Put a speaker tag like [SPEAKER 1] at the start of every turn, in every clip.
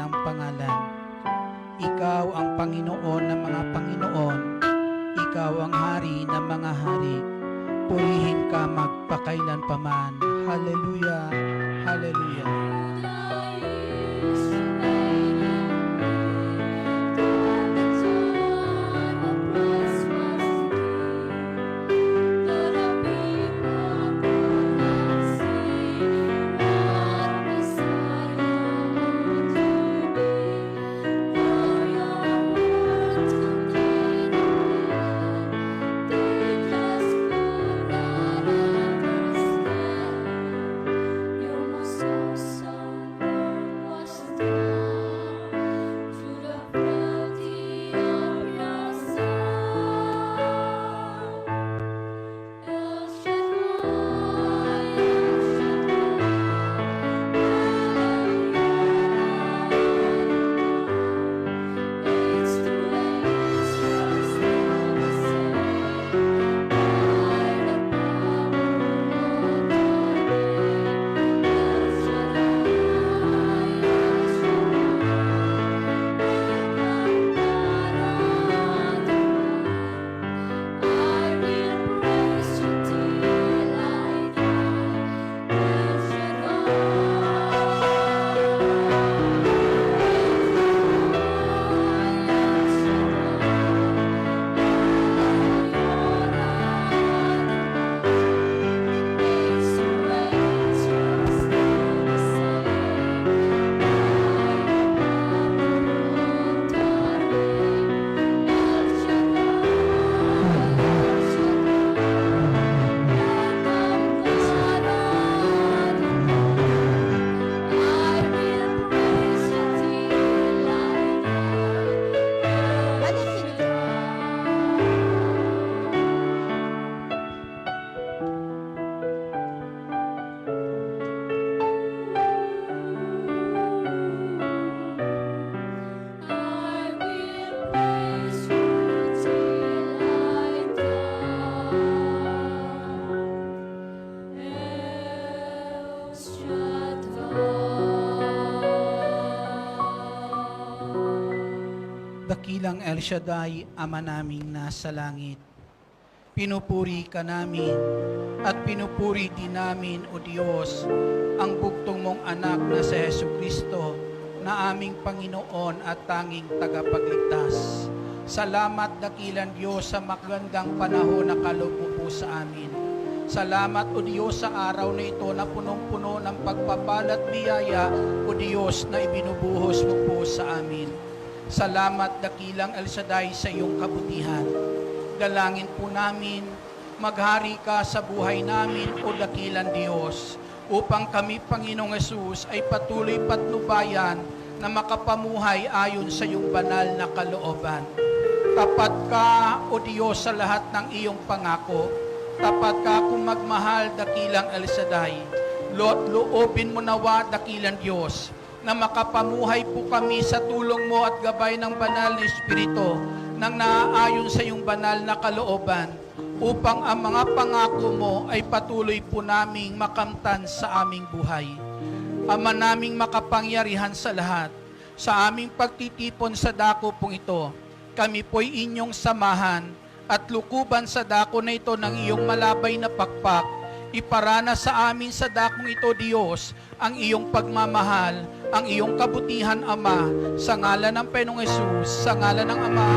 [SPEAKER 1] kanyang pangalan. Ikaw ang Panginoon ng mga Panginoon, ikaw ang Hari ng mga hari. Purihin ka magpakailanpaman. Hallelujah, hallelujah. Dakilang El Shaddai, Ama naming nasa langit, pinupuri ka namin at pinupuri din namin, O Diyos, ang bugtong mong anak na si Jesucristo na aming Panginoon at tanging tagapagligtas. Salamat, dakilang Diyos, sa magandang panahon na kaloob mo po sa amin. Salamat, O Diyos, sa araw na ito na punong-puno ng pagpapalat biyaya, O Diyos, na ibinubuhos mo po sa amin. Salamat, dakilang El Shaddai, sa iyong kabutihan. Dalangin po namin, maghari ka sa buhay namin, O dakilang Diyos, upang kami, Panginoong Hesus, ay patuloy patnubayan na makapamuhay ayon sa iyong banal na kalooban. Tapat ka, O Diyos, sa lahat ng iyong pangako. Tapat ka kung magmahal, dakilang El Shaddai. Loobin mo nawa, dakilang Diyos, na makapamuhay po kami sa tulong mo at gabay ng banal na Espiritu nang naaayon sa iyong banal na kalooban, upang ang mga pangako mo ay patuloy po naming makamtan sa aming buhay. Ama naming makapangyarihan sa lahat, sa aming pagtitipon sa dako pong ito, kami po'y inyong samahan at lukuban sa dako na ito ng iyong malabay na pakpak. Iparana sa amin sa dakong ito, Diyos, ang iyong pagmamahal, ang iyong kabutihan, Ama, sa ngalan ng Panginoong Hesus, sa ngalan ng Ama,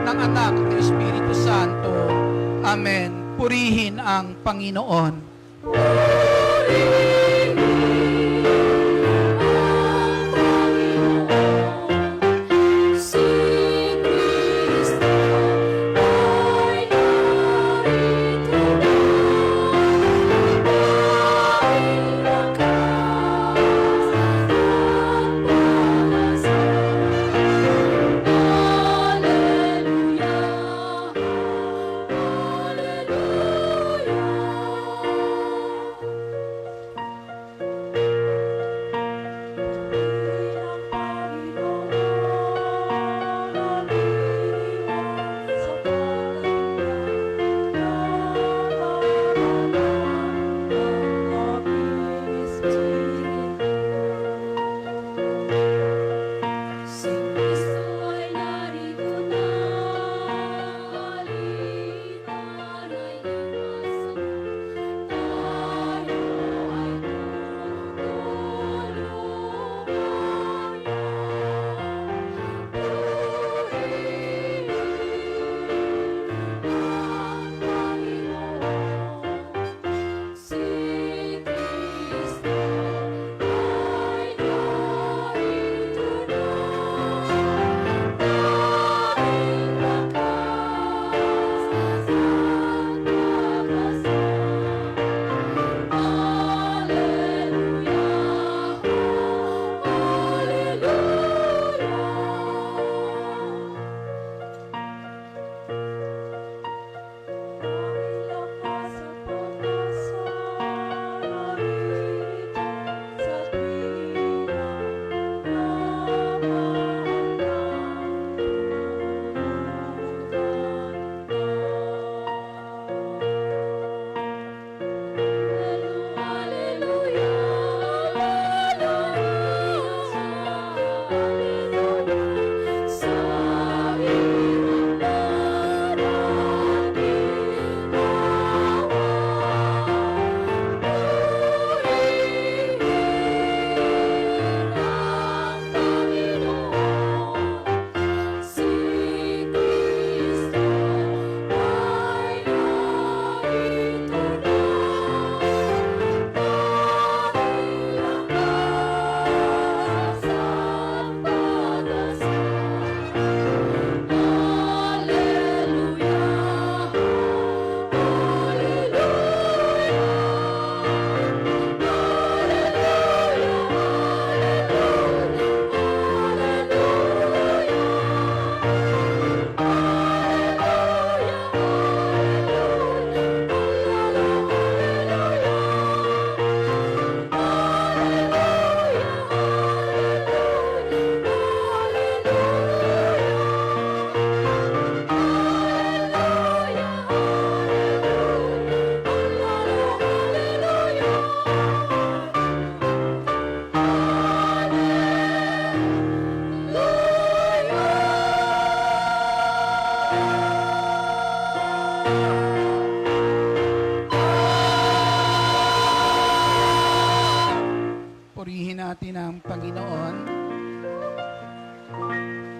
[SPEAKER 1] ng Anak, at ng Espiritu Santo. Amen. Purihin ang Panginoon.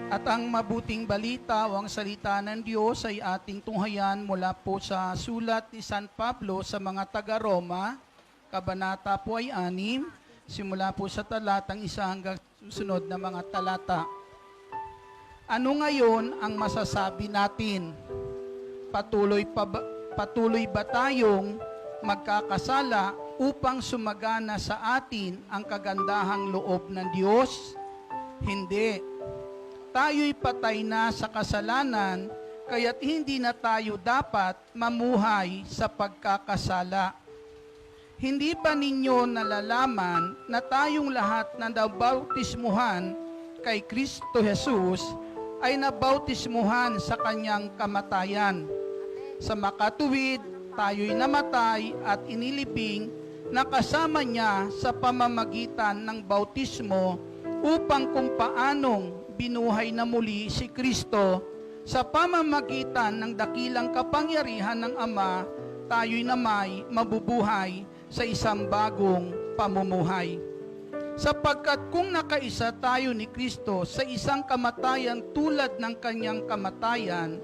[SPEAKER 1] At ang mabuting balita o ang salita ng Diyos ay ating tunghayan mula po sa sulat ni San Pablo sa mga taga-Roma, kabanata po ay 6, simula po sa talatang 1 hanggang susunod na mga talata. Ano ngayon ang masasabi natin? Patuloy ba tayong magkakasala upang sumagana sa atin ang kagandahang loob ng Diyos? Hindi. Tayo'y patay na sa kasalanan, kaya't hindi na tayo dapat mamuhay sa pagkakasala. Hindi ba ninyo nalalaman na tayong lahat na nabautismuhan kay Kristo Jesus ay nabautismuhan sa kanyang kamatayan? Sa makatuwid, tayo'y namatay at inilibing na kasama niya sa pamamagitan ng bautismo upang kung paanong binuhay na muli si Kristo sa pamamagitan ng dakilang kapangyarihan ng Ama, tayo'y namay mabubuhay sa isang bagong pamumuhay. Sapagkat kung nakaisa tayo ni Kristo sa isang kamatayan tulad ng kanyang kamatayan,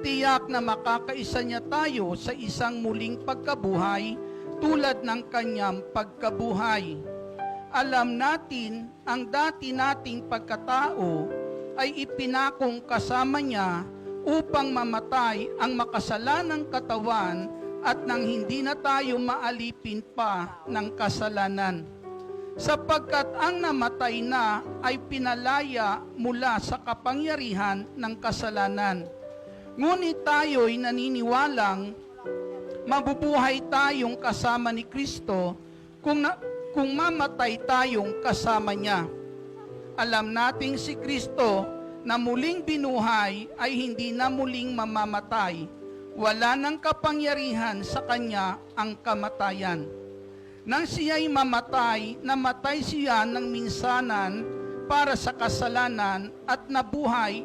[SPEAKER 1] tiyak na makakaisa niya tayo sa isang muling pagkabuhay tulad ng kanyang pagkabuhay. Alam natin ang dati nating pagkatao ay ipinakong kasama niya upang mamatay ang makasalanang katawan at nang hindi na tayo maalipin pa ng kasalanan. Sapagkat ang namatay na ay pinalaya mula sa kapangyarihan ng kasalanan. Ngunit tayo'y naniniwalang mabubuhay tayong kasama ni Kristo kung mamatay tayong kasama niya. Alam nating si Kristo na muling binuhay ay hindi na muling mamamatay. Wala nang kapangyarihan sa kanya ang kamatayan. Nang siya'y mamatay, namatay siya ng minsanan para sa kasalanan at nabuhay,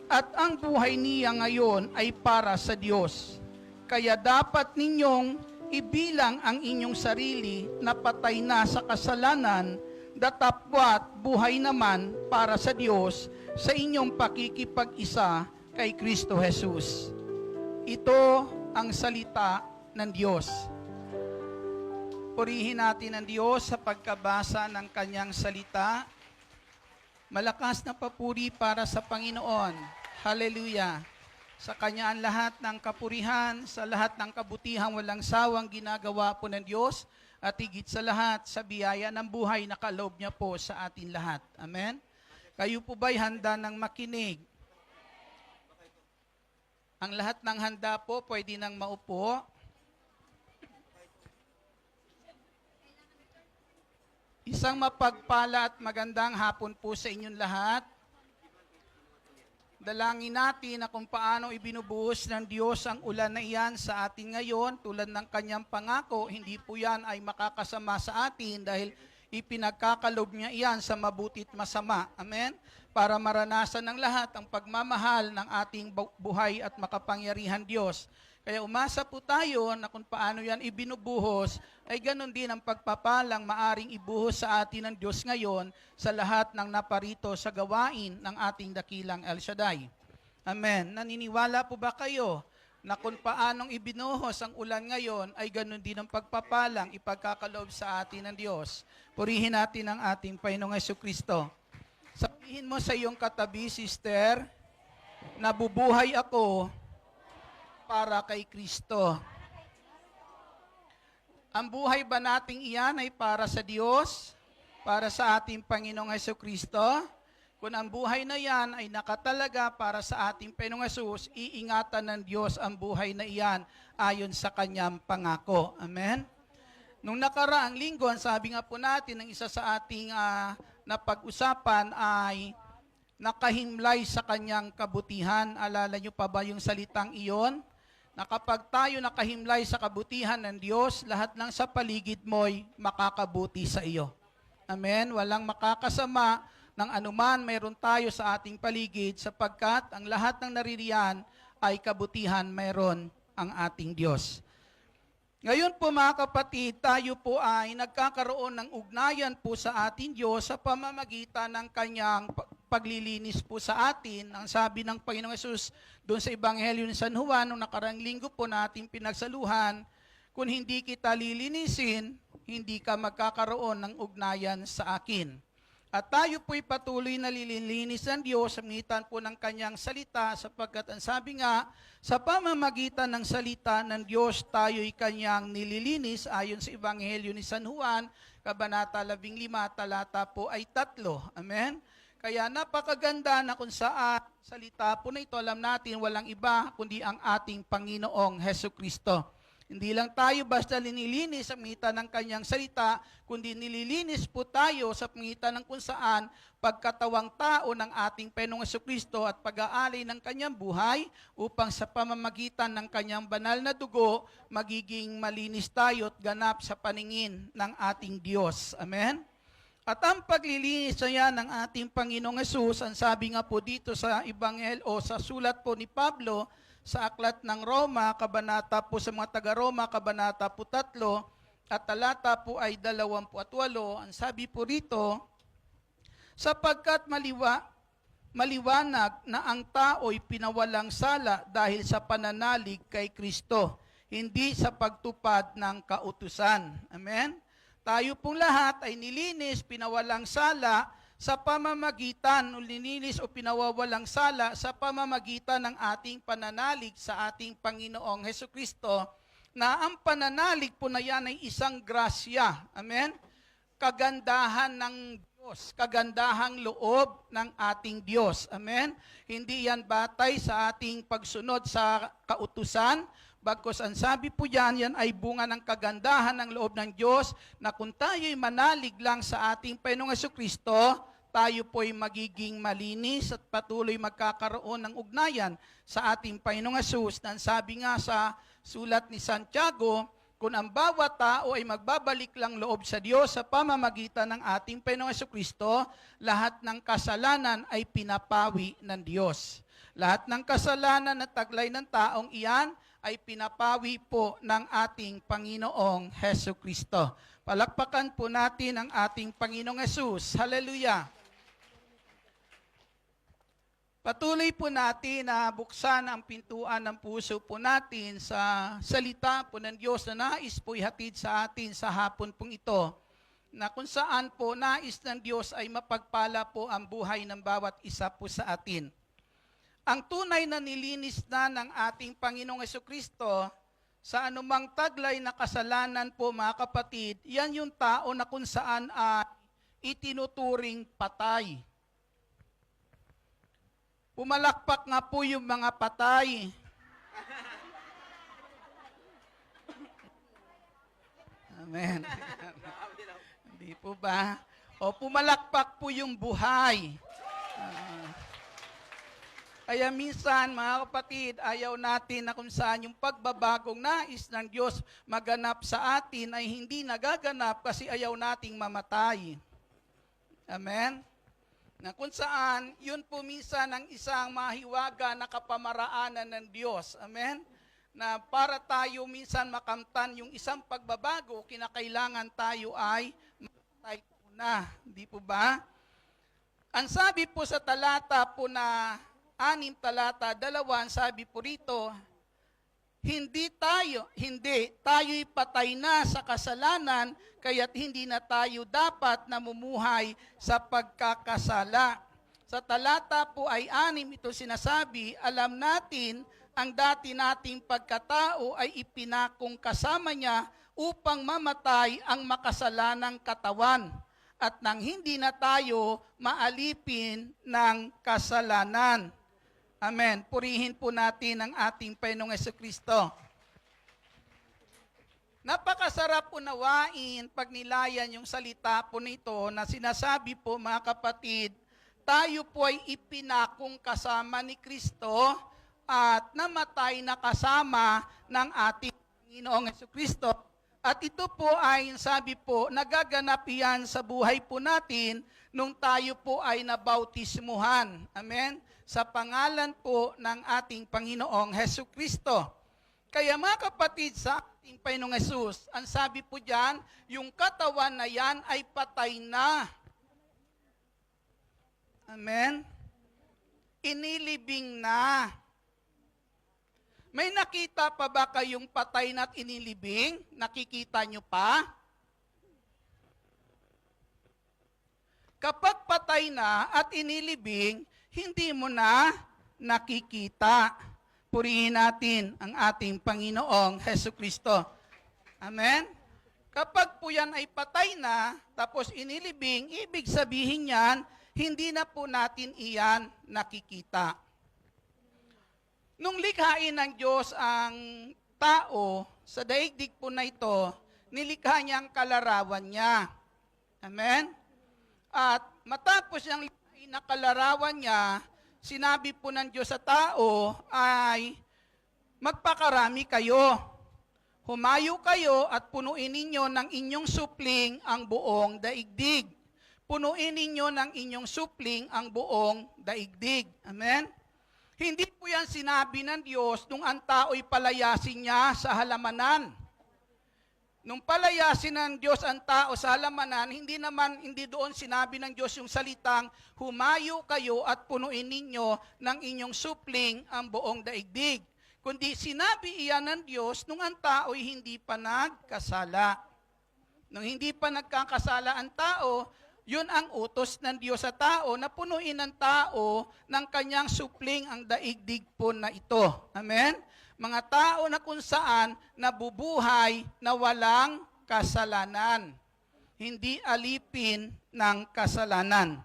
[SPEAKER 1] at ang buhay niya ngayon ay para sa Diyos. Kaya dapat ninyong ibilang ang inyong sarili na patay na sa kasalanan, datapwat buhay naman para sa Diyos sa inyong pakikipag-isa kay Kristo Jesus. Ito ang salita ng Diyos. Purihin natin ang Diyos sa pagkabasa ng kanyang salita. Malakas na papuri para sa Panginoon. Hallelujah. Sa Kanya ang lahat ng kapurihan, sa lahat ng kabutihang walang sawang ginagawa po ng Diyos, at higit sa lahat, sa biyaya ng buhay na kaloob niya po sa atin lahat. Amen? Kayo po ba'y handa ng makinig? Ang lahat ng handa po, pwede nang maupo. Isang mapagpala at magandang hapon po sa inyong lahat. Dalangin natin na kung paano ibinubuhos ng Diyos ang ulan na iyan sa atin ngayon, tulad ng kanyang pangako, hindi po yan ay makakasama sa atin dahil ipinagkakalob niya iyan sa mabuti at masama. Amen? Para maranasan ng lahat ang pagmamahal ng ating buhay at makapangyarihan Diyos. Kaya umasa po tayo na kung paano yan ibinubuhos, ay ganun din ang pagpapalang maaring ibuhos sa atin ng Diyos ngayon sa lahat ng naparito sa gawain ng ating dakilang El Shaddai. Amen. Naniniwala po ba kayo na kung paanong ibinuhos ang ulan ngayon, ay ganun din ang pagpapalang ipagkakaloob sa atin ng Diyos? Purihin natin ang ating Panginoong Jesucristo. Sabihin mo sa iyong katabi, sister, nabubuhay ako para kay Kristo. Ang buhay ba nating iyan ay para sa Diyos? Para sa ating Panginoong Jesucristo? Kung ang buhay na yan ay nakatalaga para sa ating Panginoong Jesus, iingatan ng Diyos ang buhay na iyan ayon sa kanyang pangako. Amen? Nung nakaraang linggo, sabi nga po natin, ng isa sa ating napag-usapan ay nakahimlay sa kanyang kabutihan. Alala nyo pa ba yung salitang iyon? Na kapag tayo nakahimlay sa kabutihan ng Diyos, lahat ng sa paligid mo'y makakabuti sa iyo. Amen? Walang makakasama ng anuman mayroon tayo sa ating paligid sapagkat ang lahat ng naririyan ay kabutihan mayroon ang ating Diyos. Ngayon po mga kapatid, tayo po ay nagkakaroon ng ugnayan po sa ating Diyos sa pamamagitan ng kanyang paglilinis po sa atin. Ang sabi ng Panginoong Hesus doon sa Ebanghelyo ni San Juan, noong nakarang linggo po natin pinagsaluhan, kung hindi kita lilinisin, hindi ka magkakaroon ng ugnayan sa akin. At tayo po'y patuloy na lilininis ng Diyos sa pagitan po ng kanyang salita, sapagkat ang sabi nga, sa pamamagitan ng salita ng Diyos, tayo'y kanyang nililinis ayon sa Ebanghelyo ni San Juan, Kabanata 15, talata po ay 3. Amen? Kaya napakaganda na kung saan salita po na ito, alam natin walang iba kundi ang ating Panginoong Hesukristo. Hindi lang tayo basta nililinis sa pagitan ng kanyang salita, kundi nililinis po tayo sa pagitan ng kung saan pagkatawang tao ng ating Panginoong Hesukristo at pag-aalay ng kanyang buhay upang sa pamamagitan ng kanyang banal na dugo, magiging malinis tayo at ganap sa paningin ng ating Diyos. Amen? At ang paglilinis niya ng ating Panginoong Hesus, ang sabi nga po dito sa Ebanghelyo o sa sulat po ni Pablo, sa aklat ng Roma, kabanata po sa mga taga-Roma, kabanata po 3, at talata po ay 28. Ang sabi po rito, sapagkat maliwanag na ang tao'y pinawalang sala dahil sa pananalig kay Kristo, hindi sa pagtupad ng kautusan. Amen? Tayo pong lahat ay nilinis, pinawalang sala, sa pamamagitan o lininis o pinawawalang sala sa pamamagitan ng ating pananalig sa ating Panginoong Hesukristo, na ang pananalig po na yan ay isang grasya. Amen? Kagandahan ng Diyos, kagandahang loob ng ating Diyos. Amen? Hindi yan batay sa ating pagsunod sa kautusan, bagkus ang sabi po yan ay bunga ng kagandahan ng loob ng Diyos, na kung tayo'y manalig lang sa ating Panginoong Hesukristo, tayo po'y magiging malinis at patuloy magkakaroon ng ugnayan sa ating Panginoong Hesus. Ang sabi nga sa sulat ni Santiago, kung ang bawat tao ay magbabalik lang loob sa Diyos sa pamamagitan ng ating Panginoong Hesukristo, lahat ng kasalanan ay pinapawi ng Diyos. Lahat ng kasalanan na taglay ng taong iyan ay pinapawi po ng ating Panginoong Hesukristo. Palakpakan po natin ang ating Panginoong Hesus. Hallelujah! Patuloy po natin na buksan ang pintuan ng puso po natin sa salita po ng Diyos na nais po ihatid sa atin sa hapon pong ito, na kung saan po nais ng Diyos ay mapagpala po ang buhay ng bawat isa po sa atin. Ang tunay na nilinis na ng ating Panginoong Hesukristo sa anumang taglay na kasalanan po, mga kapatid, yan yung tao na kung saan ay itinuturing patay. Pumalakpak nga po yung mga patay. Amen. Hindi po ba? O pumalakpak po yung buhay. Kaya minsan, mga kapatid, ayaw natin na kung saan yung pagbabagong nais ng Diyos maganap sa atin ay hindi nagaganap kasi ayaw nating mamatay. Amen? Na kung saan, yun po minsan ang isang mahiwaga na kapamaraanan ng Diyos. Amen? Na para tayo minsan makamtan yung isang pagbabago, kinakailangan tayo ay mamatay na. Hindi po ba? Ang sabi po sa talata po na 6, talata 2, sabi po rito, tayo'y patay na sa kasalanan, kaya't hindi na tayo dapat namumuhay sa pagkakasala. Sa talata po ay 6, ito sinasabi, alam natin ang dati nating pagkatao ay ipinakong kasama niya upang mamatay ang makasalanang katawan, at nang hindi na tayo maalipin ng kasalanan. Amen. Purihin po natin ang ating Panginoong Hesukristo. Napakasarap unawain pag nilayan yung salita po nito na sinasabi po, mga kapatid, tayo po ay ipinakong kasama ni Kristo at namatay na kasama ng ating Panginoong Hesukristo. At ito po ay, sabi po, nagaganap yan sa buhay po natin nung tayo po ay nabautismuhan. Amen? Sa pangalan po ng ating Panginoong Hesukristo. Kaya mga kapatid, sa ating Panginoong Hesus, ang sabi po dyan, yung katawan na yan ay patay na. Amen? Inilibing na. May nakita pa ba kayong patay na't inilibing? Nakikita nyo pa? Kapag patay na at inilibing, hindi mo na nakikita. Purihin natin ang ating Panginoong Hesukristo. Amen? Kapag po yan ay patay na, tapos inilibing, ibig sabihin yan, hindi na po natin iyan nakikita. Nung likhain ng Diyos ang tao, sa daigdig po na ito, nilikha niya ang kalarawan niya. Amen? At matapos ang likhain na kalarawan niya, sinabi po ng Diyos sa tao ay, magpakarami kayo. Humayo kayo at punuin ninyo ng inyong supling ang buong daigdig. Punuin ninyo ng inyong supling ang buong daigdig. Amen? Hindi po yan sinabi ng Diyos nung ang tao'y palayasin niya sa halamanan. Nung palayasin ng Diyos ang tao sa halamanan, hindi doon sinabi ng Diyos yung salitang, humayo kayo at punuin ninyo ng inyong supling ang buong daigdig. Kundi sinabi iyan ng Diyos nung ang tao'y hindi pa nagkasala. Nung hindi pa nagkakasala ang tao, yun ang utos ng Diyos sa tao na punuin ng tao ng kanyang supling ang daigdig po na ito. Amen? Mga tao na kung saan nabubuhay na walang kasalanan. Hindi alipin ng kasalanan.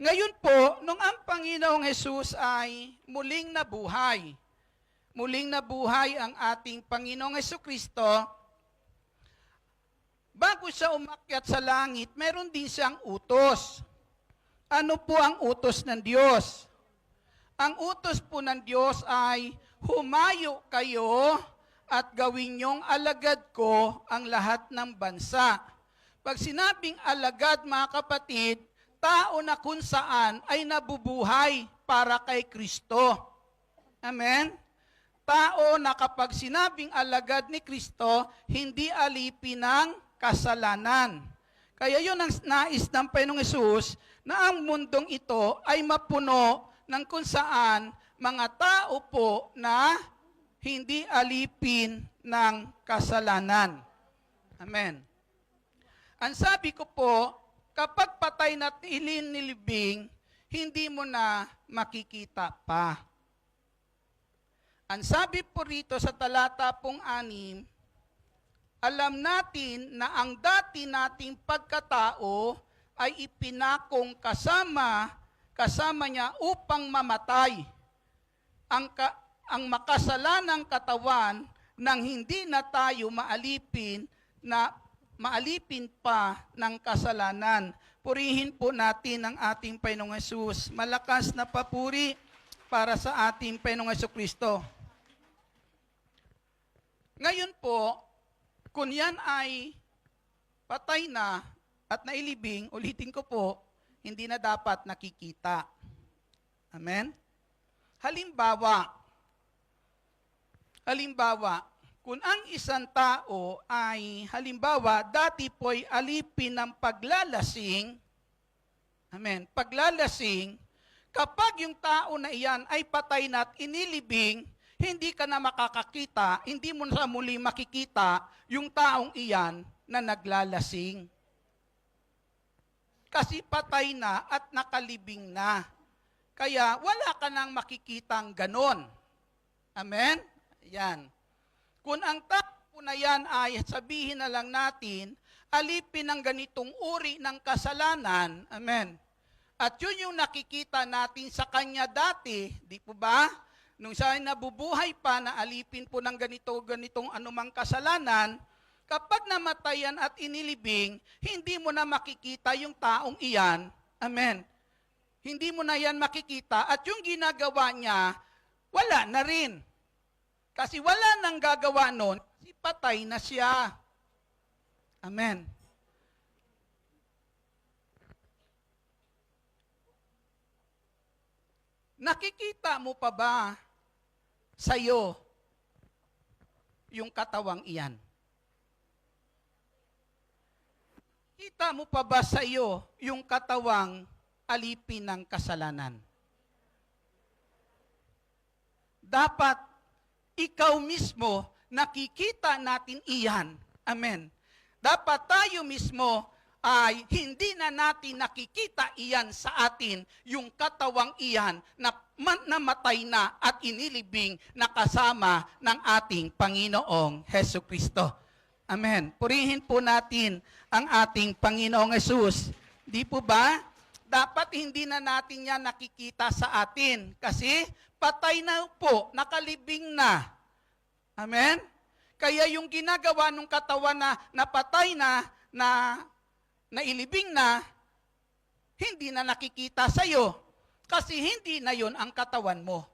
[SPEAKER 1] Ngayon po, nung ang Panginoong Hesus ay muling nabuhay ang ating Panginoong Hesukristo, bago siya umakyat sa langit, meron din siyang utos. Ano po ang utos ng Diyos? Ang utos po ng Diyos ay, humayo kayo at gawin niyong alagad ko ang lahat ng bansa. Pag sinabing alagad, mga kapatid, tao na kung saan ay nabubuhay para kay Kristo. Amen? Tao na kapag sinabing alagad ni Kristo, hindi alipin ng kasalanan. Kaya yun ang nais ng Panginoong Hesus na ang mundong ito ay mapuno ng kung saan mga tao po na hindi alipin ng kasalanan. Amen. Ang sabi ko po, kapag patay na ilinilibing, hindi mo na makikita pa. Ang sabi po rito sa talata pong 6, alam natin na ang dati nating pagkatao ay ipinakong kasama niya upang mamatay. Ang makasalanang katawan nang hindi na tayo maalipin pa ng kasalanan. Purihin po natin ang ating Panginoong Hesus. Malakas na papuri para sa ating Panginoong Hesukristo. Ngayon po, kung yan ay patay na at nailibing, ulitin ko po, hindi na dapat nakikita. Amen? Halimbawa, kung ang isang tao ay, dati po'y alipin ng paglalasing, amen, paglalasing, kapag yung tao na iyan ay patay na at inilibing, hindi ka na makakakita, hindi mo na muli makikita yung taong iyan na naglalasing. Kasi patay na at nakalibing na. Kaya wala ka nang makikitang ganon. Amen? Yan. Kung ang tao na yan ay sabihin na lang natin, alipin ng ganitong uri ng kasalanan, amen. At yun yung nakikita natin sa kanya dati, di po ba? Nung siya ay nabubuhay pa na alipin po ng ganitong anumang kasalanan, kapag namatayan at inilibing, hindi mo na makikita yung taong iyan. Amen. Hindi mo na yan makikita at yung ginagawa niya, wala na rin. Kasi wala nang gagawa nun, kasi patay na siya. Amen. Nakikita mo pa ba sa iyo yung katawang iyan? Kita mo pa ba sa iyo yung katawang alipin ng kasalanan. Dapat ikaw mismo nakikita natin iyan. Amen. Dapat tayo mismo ay hindi na natin nakikita iyan sa atin, yung katawang iyan na namatay na at inilibing na kasama ng ating Panginoong Hesukristo. Amen. Purihin po natin ang ating Panginoong Hesus. Di po ba? Dapat hindi na natin yan nakikita sa atin kasi patay na po, nakalibing na. Amen? Kaya yung ginagawa ng katawan na napatay na nailibing na, hindi na nakikita sa iyo kasi hindi na yon ang katawan mo.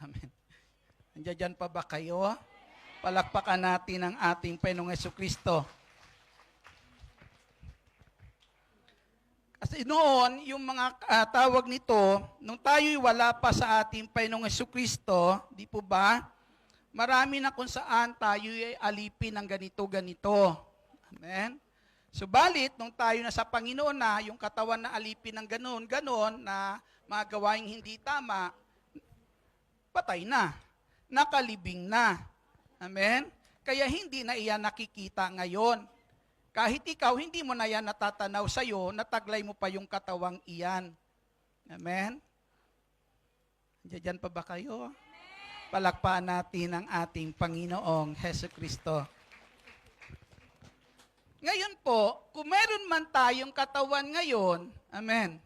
[SPEAKER 1] Amen. Nandiyan pa ba kayo? Palakpakan natin ang ating Panginoong Hesukristo. Kasi noon, yung mga tawag nito, nung tayo'y wala pa sa ating Panginoong Hesukristo, di po ba? Marami na kung saan tayo'y alipin ng ganito-ganito. Amen? Subalit, nung tayo na sa Panginoon na, yung katawan na alipin ng ganon, na mga gawaing hindi tama, patay na. Nakalibing na. Amen? Kaya hindi na iyan nakikita ngayon. Kahit ikaw, hindi mo na yan natatanaw sa'yo, nataglay mo pa yung katawang iyan. Amen? Diyan pa ba kayo? Palakpakan natin ang ating Panginoong Hesukristo. Ngayon po, kung meron man tayong katawan ngayon, amen,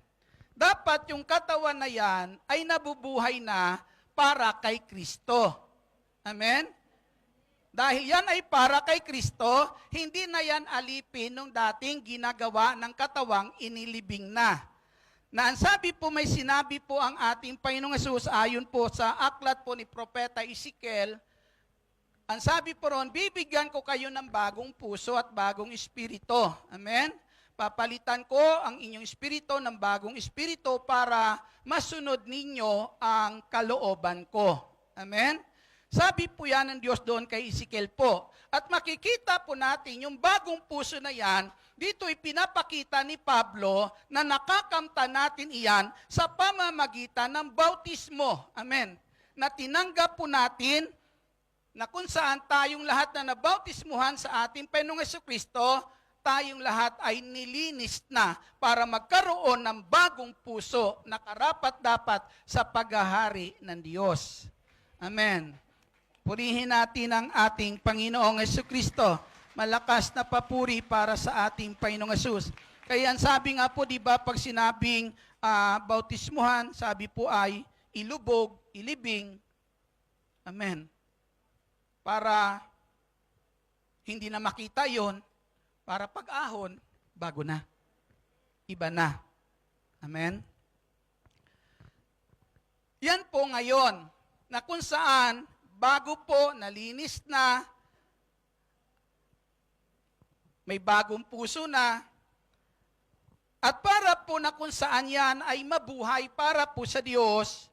[SPEAKER 1] dapat yung katawan na yan ay nabubuhay na para kay Kristo. Amen? Dahil yan ay para kay Kristo, hindi na yan alipin nung dating ginagawa ng katawang inilibing na. Na ang sabi po, may sinabi po ang ating Panginoong Hesus ayon po sa aklat po ni Propeta Ezekiel, ang sabi po ron, bibigyan ko kayo ng bagong puso at bagong espiritu. Amen? Papalitan ko ang inyong espiritu ng bagong espiritu para masunod ninyo ang kalooban ko. Amen? Sabi po yan ng Diyos doon kay Ezekiel po. At makikita po natin yung bagong puso na yan, dito ipinapakita ni Pablo na nakakamta natin iyan sa pamamagitan ng bautismo. Amen. Na tinanggap po natin na kung saan tayong lahat na nabautismuhan sa ating Panginoong Hesukristo, tayong lahat ay nilinis na para magkaroon ng bagong puso na karapat-dapat sa paghahari ng Diyos. Amen. Purihin natin ang ating Panginoong Hesukristo. Malakas na papuri para sa ating Panginoong Hesus. Kaya ang sabi nga po, di ba, pag sinabing bautismuhan, sabi po ay ilubog, ilibing. Amen. Para hindi na makita yon, para pag-ahon, bago na. Iba na. Amen. Yan po ngayon, na kung saan, bago po, nalinis na, may bagong puso na, at para po na kung saan yan ay mabuhay para po sa Diyos,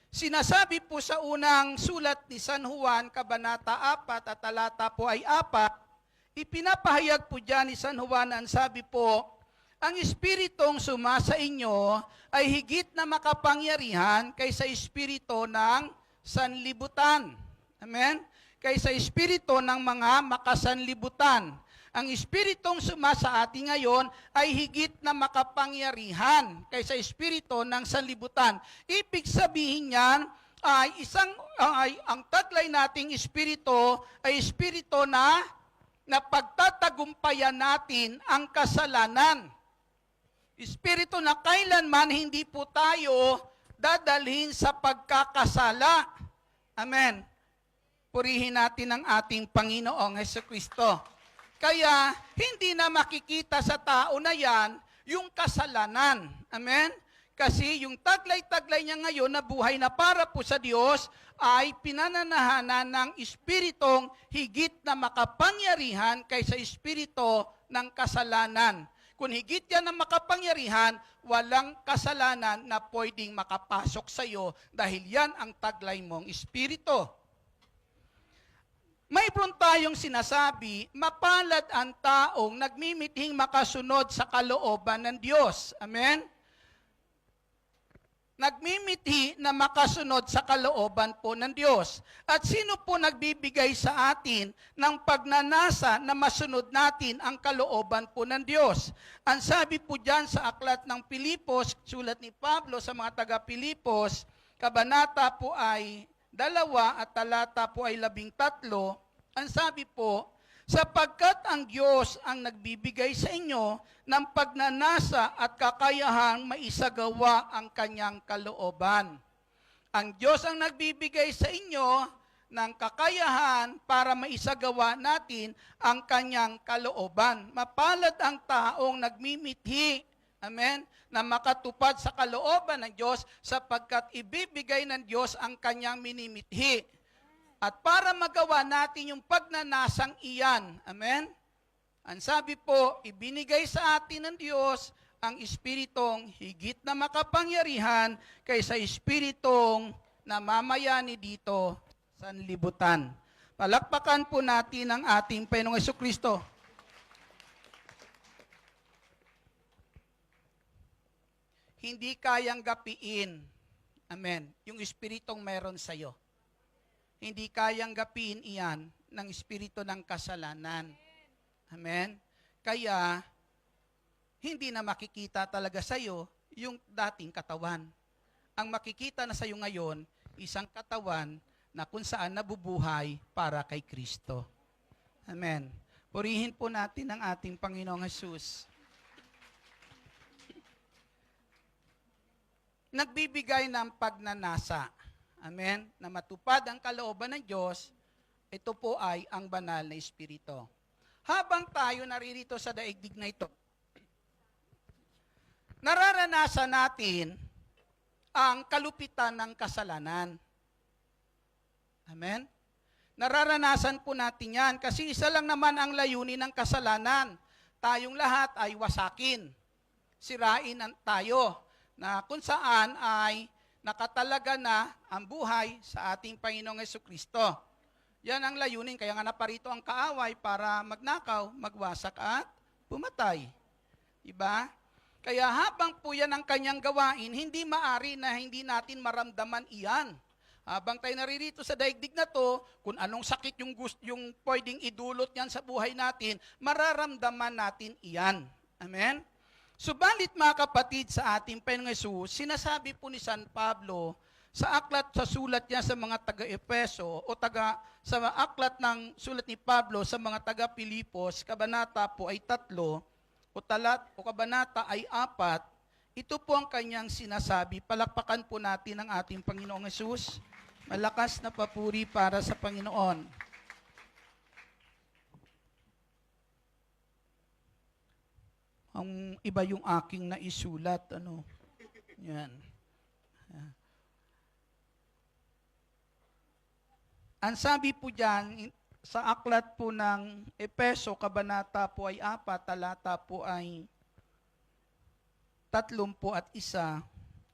[SPEAKER 1] sinasabi po sa unang sulat ni San Juan, Kabanata 4 at talata po ay 4, ipinapahayag po dyan ni San Juan, ang sabi po, ang Espiritong sumasa inyo ay higit na makapangyarihan kaysa Espiritu ng sanlibutan. Amen? Kaysa espiritu ng mga makasanlibutan. Ang espiritong sumasa atin ngayon ay higit na makapangyarihan kaysa espiritu ng sanlibutan. Ibig sabihin niyan ay ang taglay nating espiritu ay espiritu na pagtatagumpayan natin ang kasalanan. Espiritu na kailanman hindi po tayo dadalhin sa pagkakasala. Amen. Purihin natin ang ating Panginoong Hesukristo. Kaya, hindi na makikita sa tao na yan yung kasalanan. Amen? Kasi yung taglay-taglay niya ngayon na buhay na para po sa Diyos ay pinananahanan ng espiritong higit na makapangyarihan kaysa espiritu ng kasalanan. Kung higit yan ng makapangyarihan, walang kasalanan na pwedeng makapasok sa iyo dahil yan ang taglay mong espiritu. Mayroon tayong sinasabi, mapalad ang taong nagmimithing makasunod sa kalooban ng Diyos. Amen? Nagmimithi na makasunod sa kalooban po ng Diyos. At sino po nagbibigay sa atin ng pagnanasa na masunod natin ang kalooban po ng Diyos? Ang sabi po dyan sa aklat ng Pilipos, sulat ni Pablo sa mga taga-Pilipos, kabanata po ay 2 at talata po ay 13, ang sabi po, sapagkat ang Diyos ang nagbibigay sa inyo ng pagnanasa at kakayahang maisagawa ang kanyang kalooban. Ang Diyos ang nagbibigay sa inyo ng kakayahan para maisagawa natin ang kanyang kalooban. Mapalad ang taong nagmimithi, amen, na makatupad sa kalooban ng Diyos sapagkat ibibigay ng Diyos ang kanyang minimithi. At para magawa natin yung pagnanasang iyan, amen, ang sabi po, ibinigay sa atin ng Diyos ang Espiritong higit na makapangyarihan kaysa Espiritong namamayani dito sa libutan. Palakpakan po natin ang ating Panginoong Jesucristo. Hindi kayang gapiin, amen, yung espiritong meron sa'yo. Hindi kayang gapiin iyan ng espiritu ng kasalanan. Amen? Kaya, hindi na makikita talaga sa'yo yung dating katawan. Ang makikita na sa'yo ngayon, isang katawan na kung saan nabubuhay para kay Kristo. Amen. Purihin po natin ang ating Panginoong Hesus. Nagbibigay ng pagnanasa, amen, na matupad ang kalooban ng Diyos, ito po ay ang banal na Espiritu. Habang tayo naririto sa daigdig na ito, nararanasan natin ang kalupitan ng kasalanan. Amen? Nararanasan po natin yan kasi isa lang naman ang layunin ng kasalanan. Tayong lahat ay wasakin, sirain tayo, na kung saan ay nakatalaga na ang buhay sa ating Panginoong Jesucristo. Yan ang layunin, kaya nga naparito ang kaaway para magnakaw, magwasak at pumatay. Diba? Kaya habang po yan ang kanyang gawain, hindi maari na hindi natin maramdaman iyan. Habang tayo naririto sa daigdig na to, kung anong sakit yung pwedeng idulot yan sa buhay natin, mararamdaman natin iyan. Amen? Subalit mga kapatid sa ating Panginoong Hesus, sinasabi po ni San Pablo sa aklat sa sulat niya sa mga taga-Efeso o sa aklat ng sulat ni Pablo sa mga taga-Pilipos, kabanata po ay 3 o kabanata ay 4, ito po ang kanyang sinasabi. Palakpakan po natin ang ating Panginoong Hesus. Malakas na papuri para sa Panginoon. Ang iba yung aking naisulat, yan. Ang sabi po dyan, sa aklat po ng Efeso, kabanata po ay 4, talata po ay 31,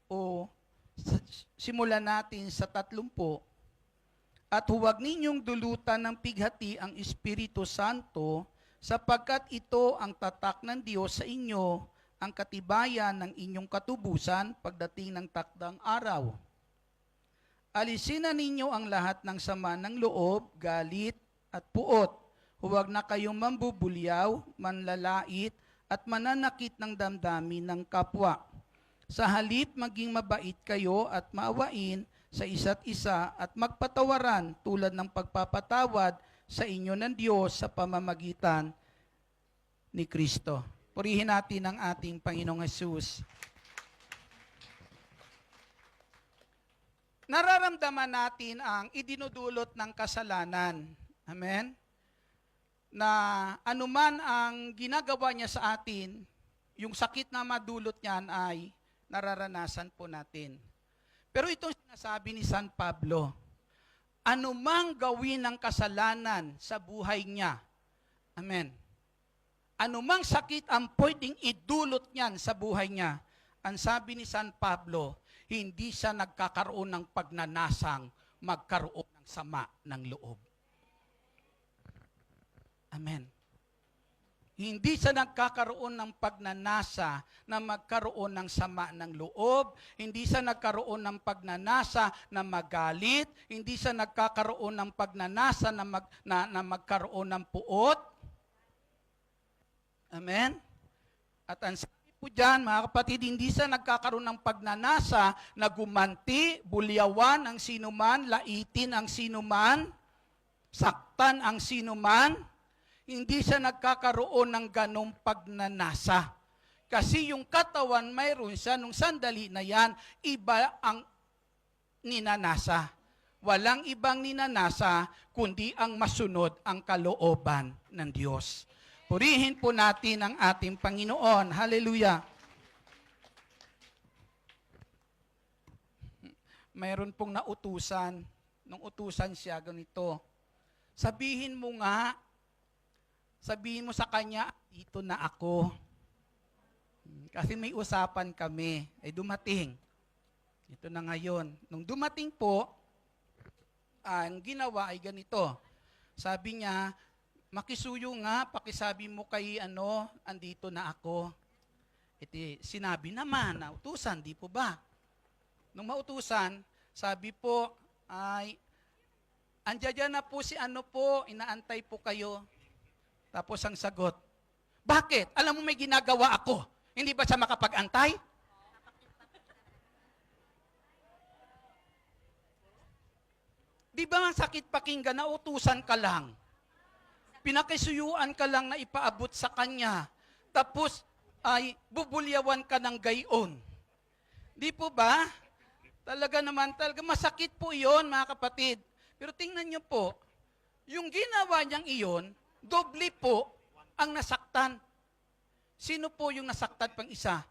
[SPEAKER 1] o simulan natin sa 30. At huwag ninyong dulutan ng pighati ang Espiritu Santo, sapagkat ito ang tatak ng Diyos sa inyo, ang katibayan ng inyong katubusan pagdating ng takdang araw. Alisin na ninyo ang lahat ng sama ng loob, galit at puot. Huwag na kayong mambubulyaw, manlalait at mananakit ng damdamin ng kapwa. Sa halip maging mabait kayo at maawain sa isa't isa at magpatawaran tulad ng pagpapatawad sa inyo ng Diyos sa pamamagitan ni Kristo. Purihin natin ang ating Panginoong Hesus. Nararamdaman natin ang idinudulot ng kasalanan. Amen? Na anuman ang ginagawa niya sa atin, yung sakit na madulot niyan ay nararanasan po natin. Pero itong sinasabi ni San Pablo, anumang gawin ng kasalanan sa buhay niya, amen, anumang sakit ang pwedeng idulot niyan sa buhay niya, ang sabi ni San Pablo, hindi siya nagkakaroon ng pagnanasang magkaroon ng sama ng loob. Amen. Hindi siya nagkakaroon ng pagnanasa na magkaroon ng sama ng loob. Hindi siya nagkaroon ng pagnanasa na magalit. Hindi siya nagkakaroon ng pagnanasa na magkaroon ng puot. Amen? At ang sabi po dyan, mga kapatid, hindi siya nagkakaroon ng pagnanasa na gumanti, bulyawan ang sinuman, laitin ang sinuman, saktan ang sinuman. Hindi siya nagkakaroon ng ganong pagnanasa. Kasi yung katawan, mayroon siya, nung sandali na yan, iba ang ninanasa. Walang ibang ninanasa, kundi ang masunod ang kalooban ng Diyos. Purihin po natin ang ating Panginoon. Hallelujah. Mayroon pong nautusan. Nung utusan siya, ganito. Sabihin mo sa kanya, dito na ako. Kasi may usapan kami. Ay dumating. Ito na ngayon. Nung dumating po, ang ginawa ay ganito. Sabi niya, makisuyo nga, pakisabi mo kay andito na ako. Iti, sinabi naman na utusan, di po ba? Nung mautusan, sabi po, ay, andyan na po si inaantay po kayo. Tapos ang sagot, bakit? Alam mo may ginagawa ako. Hindi ba siya makapag-antay? Di ba ang sakit pakinggan na utusan ka lang? Pinakisuyuan ka lang na ipaabot sa kanya. Tapos ay bubulyawan ka ng gayon. Di po ba? Talaga masakit po iyon, mga kapatid. Pero tingnan niyo po, yung ginawa niyang iyon, doble po ang nasaktan. Sino po yung nasaktan pang isa?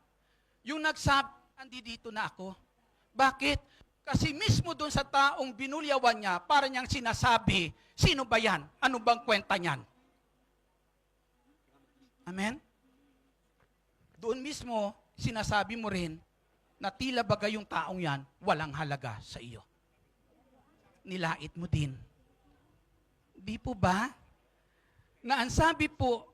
[SPEAKER 1] Yung nagsabi, andito na ako. Bakit? Kasi mismo doon sa taong binulyawan niya, para niyang sinasabi, sino ba yan? Ano bang kwenta niyan? Amen? Doon mismo, sinasabi mo rin, na tila bagay yung taong yan, walang halaga sa iyo. Nilait mo din. Di po ba? Na ang sabi po,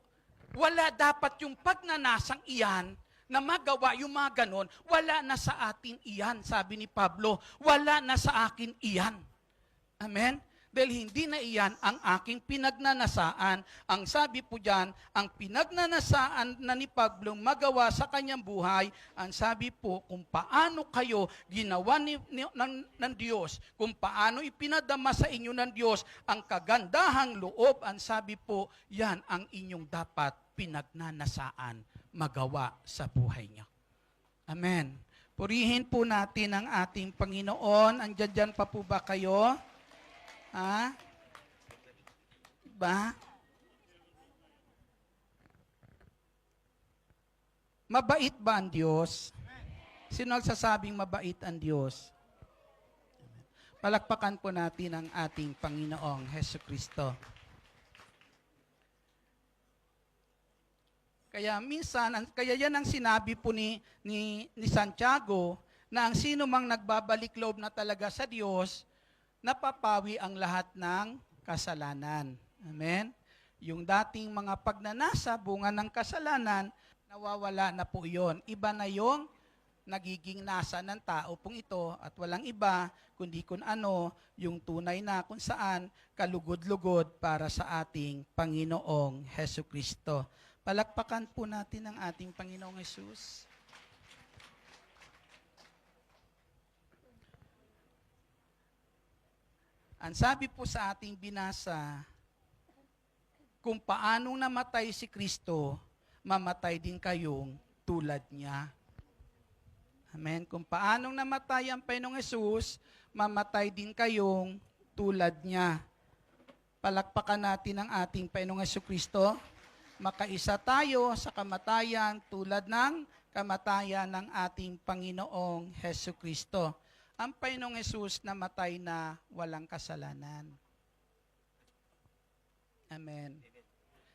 [SPEAKER 1] wala dapat yung pagnanasang iyan na magawa yung mga ganon, wala na sa atin iyan, sabi ni Pablo, wala na sa akin iyan. Amen? Dahil hindi na iyan ang aking pinagnanasaan. Ang sabi po dyan, ang pinagnanasaan na ni Pablo magawa sa kanyang buhay, ang sabi po kung paano kayo ginawa ng Diyos, kung paano ipinadama sa inyo ng Diyos ang kagandahang loob, ang sabi po, yan ang inyong dapat pinagnanasaan magawa sa buhay niyo. Amen. Purihin po natin ang ating Panginoon. Andiyan dyan pa po ba kayo? Ha? Ba? Mabait ba ang Diyos? Sino nagsasabing mabait ang Diyos? Palakpakan po natin ang ating Panginoong Hesukristo. Kaya minsan, kaya yan ang sinabi po ni Santiago, na ang sino mang nagbabalik loob na talaga sa Diyos, napapawi ang lahat ng kasalanan. Amen? Yung dating mga pagnanasa, bunga ng kasalanan, nawawala na po iyon. Iba na yung nagiging nasa ng tao pong ito at walang iba, kundi kung ano, yung tunay na kung saan kalugod-lugod para sa ating Panginoong Hesukristo. Palakpakan po natin ang ating Panginoong Jesus. Ang sabi po sa ating binasa, kung paanong namatay si Kristo, mamatay din kayong tulad niya. Amen. Kung paanong namatay ang Panginoong Hesus, mamatay din kayong tulad niya. Palakpakan natin ang ating Panginoong Hesukristo. Makaisa tayo sa kamatayan tulad ng kamatayan ng ating Panginoong Hesukristo. Ang Panginoong Hesus namatay na walang kasalanan. Amen.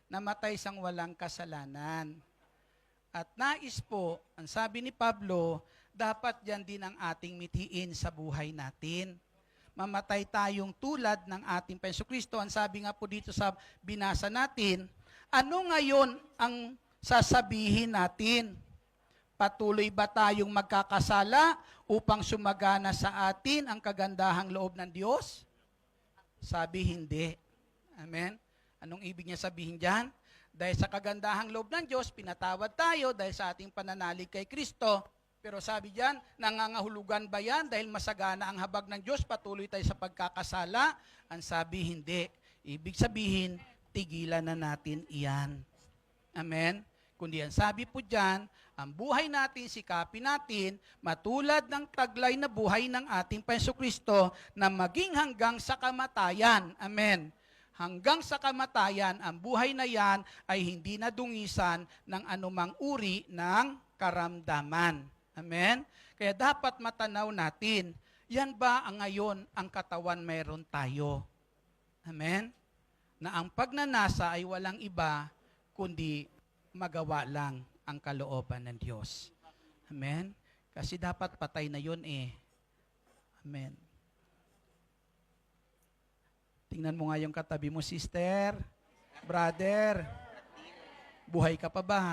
[SPEAKER 1] Namatay sang walang kasalanan. At nais po, ang sabi ni Pablo, dapat yan din ang ating mitiin sa buhay natin. mamatay tayong tulad ng ating Jesucristo. Ang sabi nga po dito sa binasa natin, ano ngayon ang sasabihin natin? Patuloy ba tayong magkakasala upang sumagana sa atin ang kagandahang loob ng Diyos? Sabi hindi. Amen? Anong ibig niya sabihin dyan? Dahil sa kagandahang loob ng Diyos, pinatawad tayo dahil sa ating pananalig kay Kristo. Pero sabi diyan, nangangahulugan ba yan dahil masagana ang habag ng Diyos, patuloy tayo sa pagkakasala? Ang sabi, hindi. Ibig sabihin, tigilan na natin iyan. Amen? Kundi ang sabi po diyan, ang buhay natin, sikapin natin, matulad ng taglay na buhay ng ating Jesucristo na maging hanggang sa kamatayan. Amen? Hanggang sa kamatayan, ang buhay na yan ay hindi nadungisan ng anumang uri ng karamdaman. Amen? Kaya dapat matanaw natin, yan ba ang ngayon ang katawan mayroon tayo? Amen? Na ang pagnanasa ay walang iba, kundi magawa lang ang kalooban ng Diyos. Amen? Kasi dapat patay na yun eh. Amen. Tingnan mo nga yung katabi mo, sister, brother, buhay ka pa ba?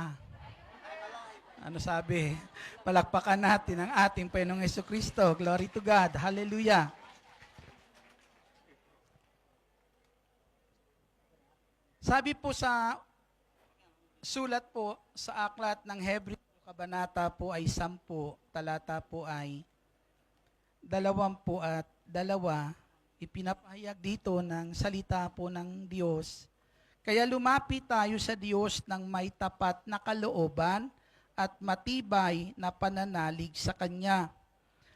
[SPEAKER 1] Ano sabi? Palakpakan natin ang ating Panginoong Jesucristo. Glory to God. Hallelujah. Sabi po sa sulat po sa aklat ng Hebreo, kabanata po ay 10, talata po ay 22, ipinapahayag dito ng salita po ng Diyos. Kaya lumapit tayo sa Diyos ng may tapat na kalooban at matibay na pananalig sa Kanya.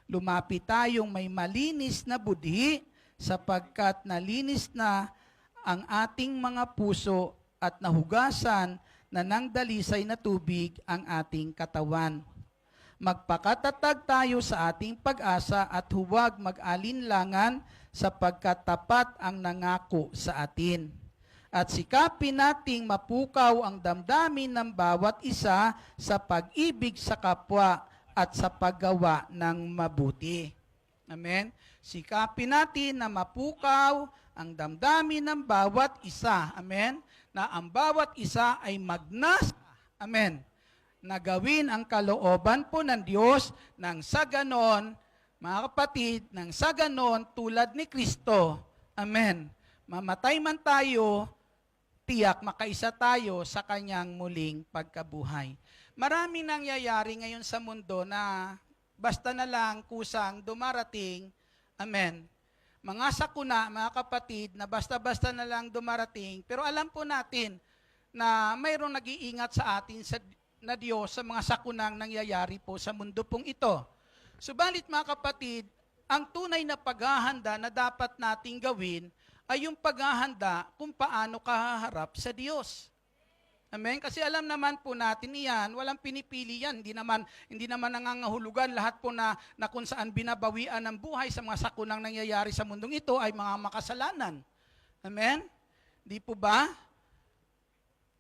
[SPEAKER 1] Lumapit tayong may malinis na budhi sapagkat nalinis na ang ating mga puso at nahugasan na ng dalisay na tubig ang ating katawan. Magpakatatag tayo sa ating pag-asa at huwag mag-alinlangan sapagkat tapat ang nangako sa atin. At sikapin nating mapukaw ang damdamin ng bawat isa sa pag-ibig sa kapwa at sa paggawa ng mabuti. Amen? Sikapin natin na mapukaw ang damdamin ng bawat isa. Amen? Na ang bawat isa ay magnasa. Amen? Na gawin ang kalooban po ng Diyos nang sa ganon, mga kapatid, nang sa ganon tulad ni Kristo. Amen? Mamatay man tayo, tiyak makaisa tayo sa kanyang muling pagkabuhay. Maraming nangyayari ngayon sa mundo na basta na lang kusang dumarating, amen, mga sakuna, mga kapatid, na basta-basta na lang dumarating, pero alam po natin na mayroong nag-iingat sa atin na Diyos sa mga sakunang nangyayari po sa mundo pong ito. Subalit mga kapatid, ang tunay na paghahanda na dapat nating gawin ay yung paghahanda kung paano kaharap sa Diyos. Amen? Kasi alam naman po natin iyan, walang pinipili yan. Hindi naman nangangahulugan lahat po na kung saan binabawian ng buhay sa mga sakunang nangyayari sa mundong ito ay mga makasalanan. Amen? Di po ba?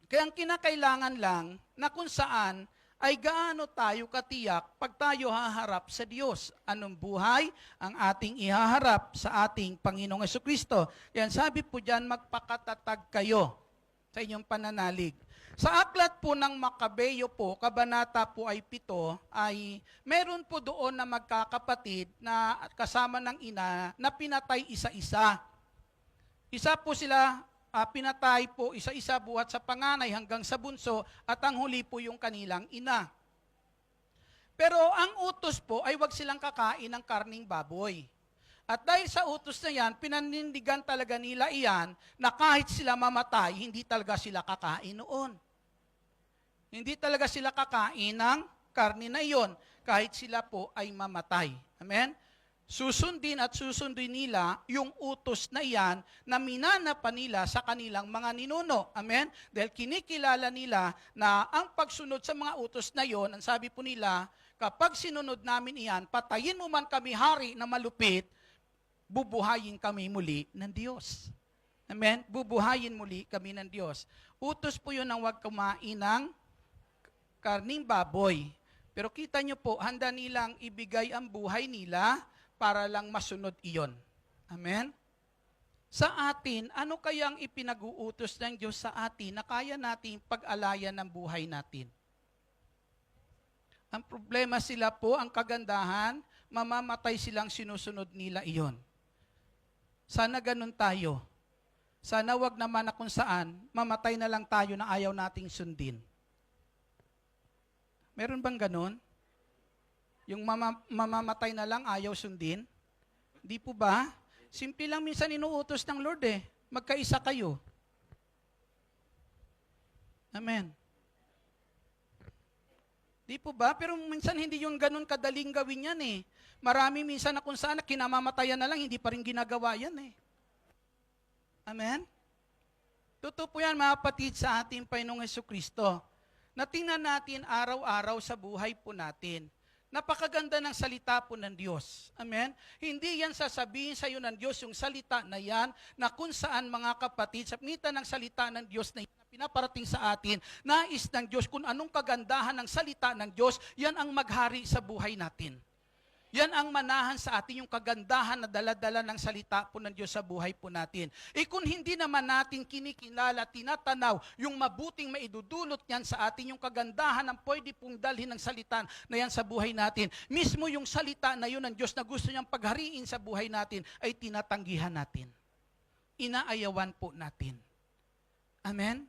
[SPEAKER 1] Kaya ang kinakailangan lang na kung saan ay gaano tayo katiyak pag tayo haharap sa Diyos. Anong buhay ang ating ihaharap sa ating Panginoong Jesucristo? Yan, sabi po dyan, magpakatatag kayo sa inyong pananalig. Sa aklat po ng Makabeyo po, kabanata po ay 7, ay meron po doon na magkakapatid na kasama ng ina na pinatay isa-isa. Isa po sila pinatay po isa-isa buhat sa panganay hanggang sa bunso at ang huli po yung kanilang ina. Pero ang utos po ay wag silang kakain ng karning baboy. At dahil sa utos na yan, pinanindigan talaga nila iyan na kahit sila mamatay, hindi talaga sila kakain noon. Hindi talaga sila kakain ng karne na iyon kahit sila po ay mamatay. Amen? Susundin at susundin nila yung utos na iyan na minana pa nila sa kanilang mga ninuno. Amen? Dahil kinikilala nila na ang pagsunod sa mga utos na iyon, ang sabi po nila, kapag sinunod namin iyan, patayin mo man kami hari na malupit, bubuhayin kami muli ng Diyos. Amen? Bubuhayin muli kami ng Diyos. Utos po yun ng huwag kumain ng karning baboy. Pero kita nyo po, handa nilang ibigay ang buhay nila para lang masunod iyon. Amen? Sa atin, ano kayang ipinag-uutos ng Diyos sa atin na kaya nating pag-alayan ng buhay natin? Ang problema sila po, ang kagandahan, mamamatay silang sinusunod nila iyon. Sana ganun tayo. Sana wag naman na kung saan, mamatay na lang tayo na ayaw nating sundin. Meron bang ganun? Yung mamamatay na lang ayaw sundin? Di po ba? Simple lang minsan inuutos ng Lord magkaisa kayo. Amen. Di po ba? Pero minsan hindi yun ganun kadaling gawin yan Marami minsan na kung saan kinamamatayan na lang, hindi pa rin ginagawa yan Amen? Totoo po yan mga kapatid sa ating Panginoong Jesucristo. Na tingnan natin araw-araw sa buhay po natin. Napakaganda ng salita po ng Diyos. Amen? Hindi yan sasabihin sa iyo ng Diyos yung salita na yan na kung saan mga kapatid, sa pamitan ng salita ng Diyos na pinaparating sa atin, nais ng Diyos kung anong kagandahan ng salita ng Diyos, yan ang maghari sa buhay natin. Yan ang manahan sa atin, yung kagandahan na dala-dala ng salita po ng Diyos sa buhay po natin. Kung hindi naman natin kinikilala, tinatanaw, yung mabuting maidudulot yan sa atin, yung kagandahan ng pwede pong dalhin ng salita na yan sa buhay natin, mismo yung salita na yun ng Diyos na gusto niyang paghariin sa buhay natin, ay tinatanggihan natin. Inaayawan po natin. Amen?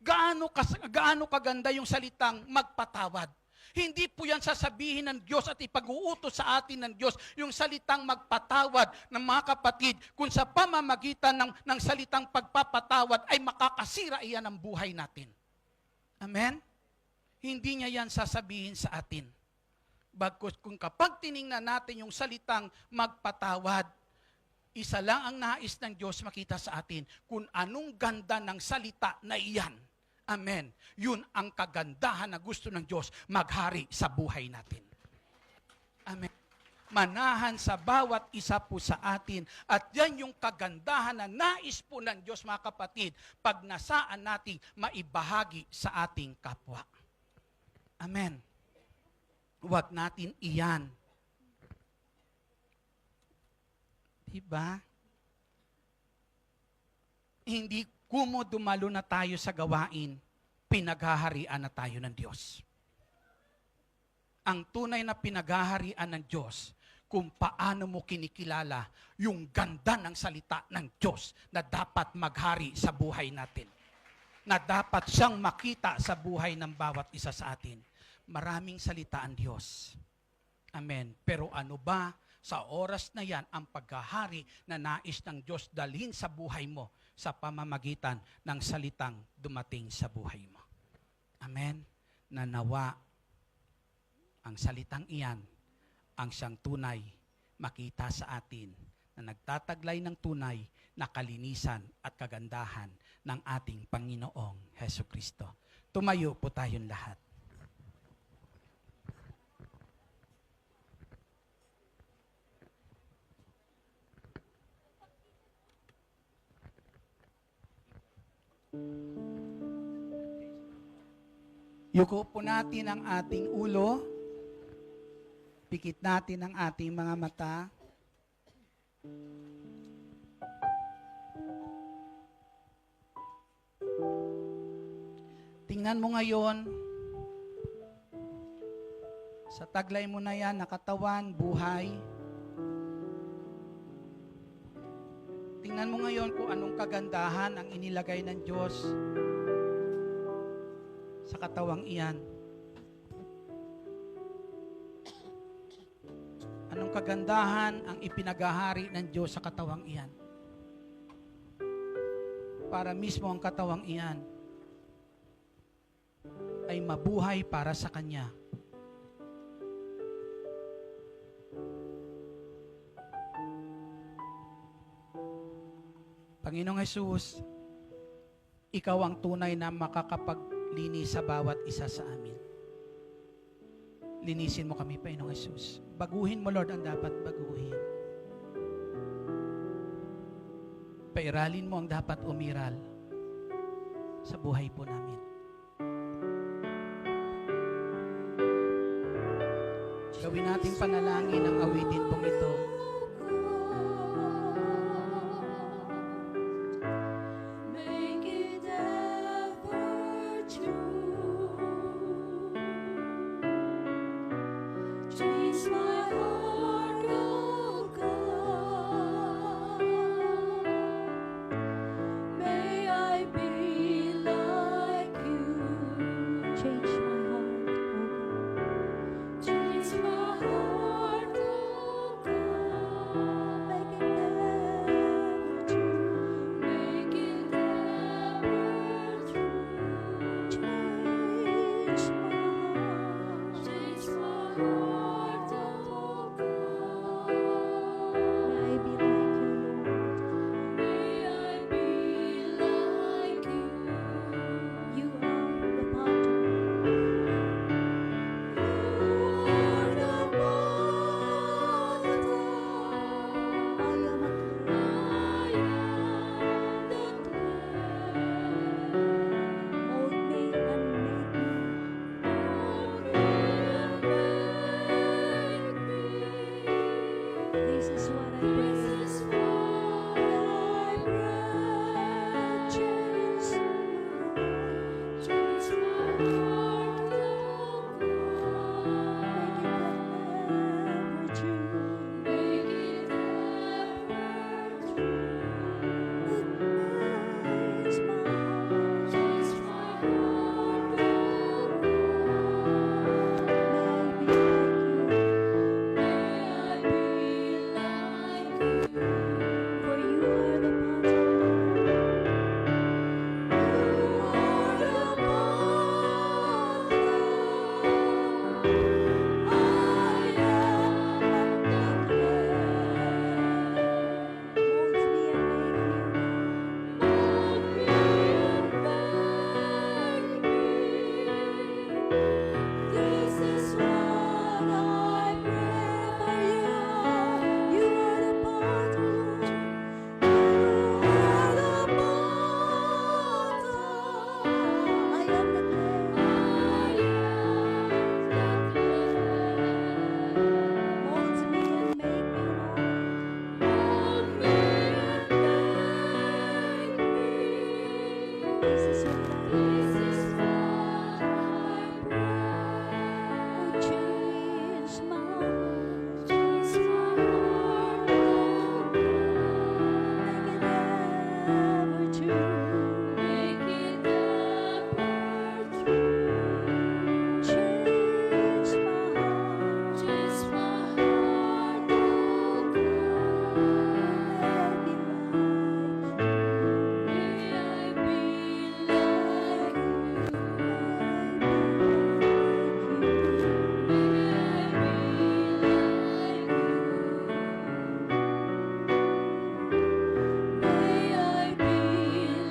[SPEAKER 1] Gaano kaganda yung salitang magpatawad. Hindi po yan sasabihin ng Diyos at ipag-uutos sa atin ng Diyos yung salitang magpatawad ng mga kapatid kung sa pamamagitan ng salitang pagpapatawad ay makakasira iyan ang buhay natin. Amen? Hindi niya yan sasabihin sa atin. Bagkus kung kapag tiningnan natin yung salitang magpatawad, isa lang ang nais ng Diyos makita sa atin kung anong ganda ng salita na iyan. Amen. Yun ang kagandahan na gusto ng Diyos maghari sa buhay natin. Amen. Manahan sa bawat isa po sa atin at yan yung kagandahan na nais po ng Diyos mga kapatid pag nasaan nating maibahagi sa ating kapwa. Amen. Huwag natin iyan. Diba? Hindi dumalo na tayo sa gawain, pinaghaharian na tayo ng Diyos. Ang tunay na pinaghaharian ng Diyos, kung paano mo kinikilala yung ganda ng salita ng Diyos na dapat maghari sa buhay natin. Na dapat siyang makita sa buhay ng bawat isa sa atin. Maraming salita ang Diyos. Amen. Pero ano ba sa oras na yan ang paghahari na nais ng Diyos dalhin sa buhay mo sa pamamagitan ng salitang dumating sa buhay mo. Amen. Na nawa ang salitang iyan ang siyang tunay makita sa atin na nagtataglay ng tunay na kalinisan at kagandahan ng ating Panginoong Hesukristo. Tumayo po tayong lahat. Yuko po natin ang ating ulo. Pikit natin ang ating mga mata. Tingnan mo ngayon, sa taglay mo na yan, na katawan, buhay. Tingnan mo ngayon kung anong kagandahan ang inilagay ng Diyos sa katawang iyan. Anong kagandahan ang ipinaghahari ng Diyos sa katawang iyan? Para mismo ang katawang iyan ay mabuhay para sa Kanya. Panginoong Hesus, Ikaw ang tunay na makakapaglinis sa bawat isa sa amin. Linisin mo kami, Panginoong Hesus. Baguhin mo, Lord, ang dapat baguhin. Pairalin mo ang dapat umiral sa buhay po namin. Gawin natin panalangin ang awitin pong ito.
[SPEAKER 2] my heart, oh God. May I be like you. Change my heart, oh God. Change my heart, oh God. Make it ever true. Make it ever true. Change my heart. Change my heart, oh God. May I be like you, Lord. May I be like you. You are the potter. You are the potter. I am a clay. I am the clay. Mold me and make me. Mold me and make me. This is what I pray. This is what I pray. Change my heart. Change my heart, oh God. Make it ever true. Make it ever true. Change my heart. Change my heart, oh God. May I be like you. May I be like you. For you are the potter. You are the potter. I am the clay. Mold me and make me. Mold me and make me. This is what I pray for you. You are the potter, Lord. You are the potter. I am the clay. I am the clay. Mold me and make me, Lord. Mold me and make me. This is what I pray. Oh, change my heart. Change my heart, oh God. Make it ever true. Make it ever true. Change my heart. Change my heart, oh God. May I be like you. May I be like you. May I be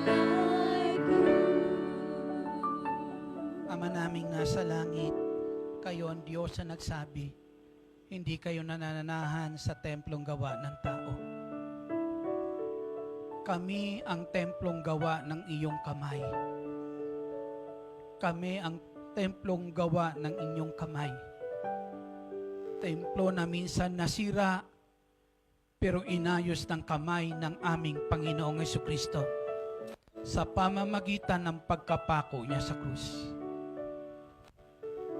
[SPEAKER 2] like you.
[SPEAKER 1] Ama naming nasa langit, kayo ang Diyos na nagsabi, hindi kayo nananahan sa templong gawa ng tao. Kami ang templong gawa ng iyong kamay. Kami ang templong gawa ng inyong kamay. Templo na minsan nasira, pero inayos ng kamay ng aming Panginoong Jesucristo sa pamamagitan ng pagkapako niya sa krus.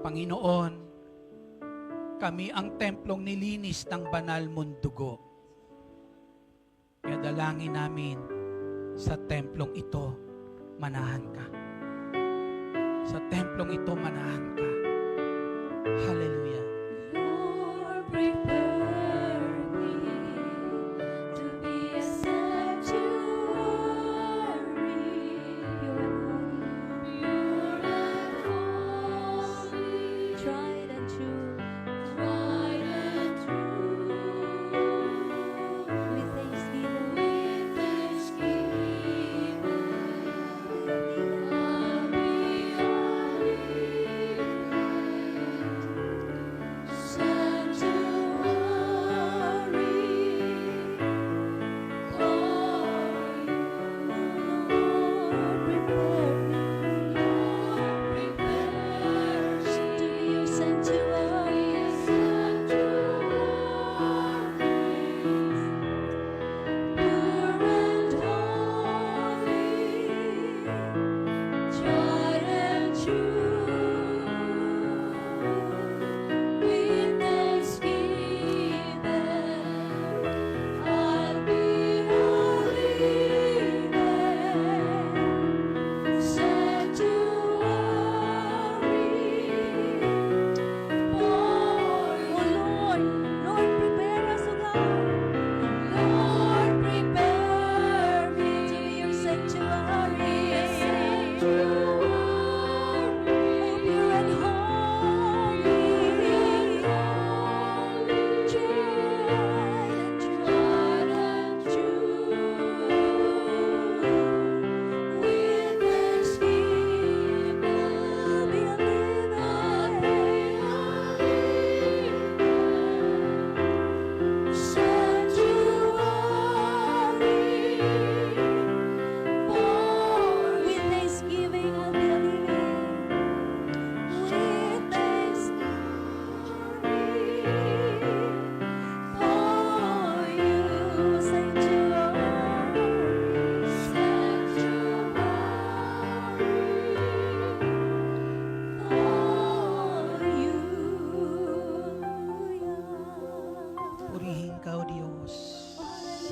[SPEAKER 1] Panginoon, kami ang templong nilinis ng banal mong dugo. Kaya dalangin namin sa templong ito, manahan ka. Sa templong ito, manahan ka. Hallelujah.
[SPEAKER 2] Lord, prepare me to be a sanctuary, pure and holy, tried and true, tried and true. With thanksgiving, I'll be a living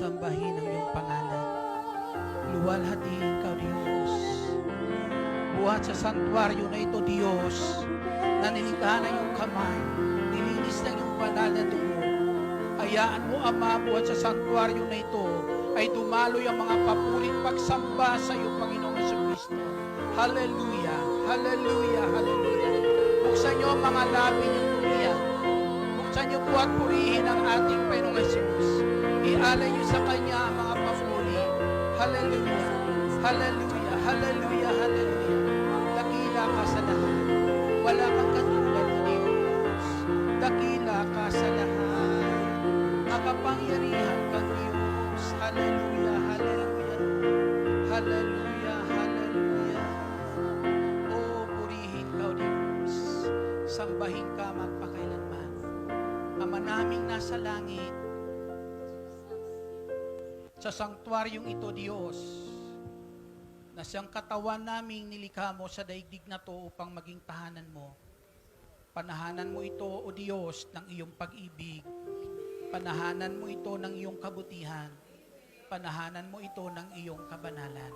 [SPEAKER 1] sambahin ang iyong pangalan. Luwalhatiin ka, Diyos. Buhat sa santuaryo na ito, Diyos, na nilikha na iyong kamay, nilinis na iyong banal na dugo. Hayaan mo, Ama, buhat sa santuaryo na ito, ay dumaloy ang mga papuling pagsamba sa iyo, Panginoong Jesucristo. Hallelujah, hallelujah, hallelujah. Buksan niyo ang mga labi niyong tumiyak. Buksan niyo po at purihin ang ating Panginoong Jesus. Ialay niyo sa Kanya ang mga papuri. Hallelujah, hallelujah, hallelujah, hallelujah. Dakila ka sa lahat. Wala kang katulad na Diyos. Dakila ka sa lahat. Makapangyarihan kang Diyos. Hallelujah, hallelujah. Hallelujah, hallelujah. O purihin ka, O Diyos. Sambahin ka magpakailanman. Ama naming nasa langit, sa sanktuaryong ito, Diyos, na siyang katawan naming nilikha mo sa daigdig na to upang maging tahanan mo. Panahanan mo ito, O Diyos, ng iyong pag-ibig. Panahanan mo ito ng iyong kabutihan. Panahanan mo ito ng iyong kabanalan.